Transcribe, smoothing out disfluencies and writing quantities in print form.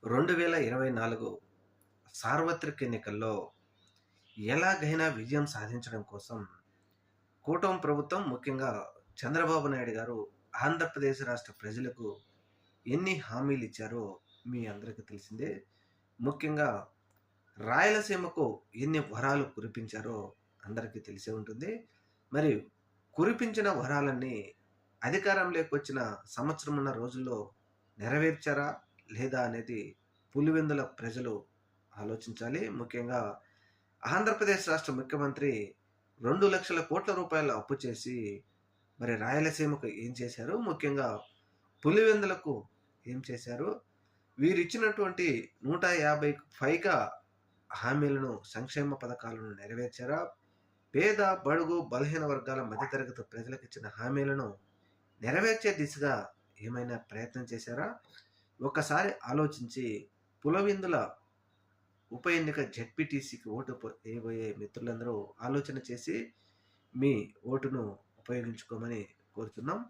2024 సార్వత్రిక ఎన్నికల్లో ఎలాగైనా విజయం సాధించడం కోసం కూటమి ప్రభుత్వం ముఖ్యంగా చంద్రబాబు నాయుడు గారు ఆంధ్రప్రదేశ్ రాష్ట్ర ప్రజలకు ఎన్ని హామీలు ఇచ్చారో మీ అందరికీ తెలిసిందే. ముఖ్యంగా రాయలసీమకు ఎన్ని వరాలు కురిపించారో అందరికీ తెలిసే ఉంటుంది. మరి కురిపించిన వరాలన్నీ అధికారంలోకి వచ్చిన సంవత్సరమున్నర రోజుల్లో నెరవేర్చారా? లేదా? అనేది పులివెందుల ప్రజలు ఆలోచించాలి. ముఖ్యంగా ఆంధ్రప్రదేశ్ రాష్ట్ర ముఖ్యమంత్రి 2,00,00,000 కోట్ల అప్పు చేసి మరి రాయలసీమకు ఏం చేశారు? ముఖ్యంగా పులివెందులకు ఏం చేశారు? వీరిచ్చినటువంటి 150కు పైగా హామీలను, సంక్షేమ పథకాలను నెరవేర్చారా? పేద, బడుగు, బలహీన వర్గాల మధ్యతరగతి ప్రజలకు ఇచ్చిన హామీలను నెరవేర్చే దిశగా ఏమైనా ప్రయత్నం చేశారా? ఒక్కసారి ఆలోచించి పులివెందుల ఉప ఎన్నిక జెడ్పీటీసీకి వేయబోయే మిత్రులందరూ ఆలోచన చేసి మీ ఓటును ఉపయోగించుకోమని కోరుతున్నాం.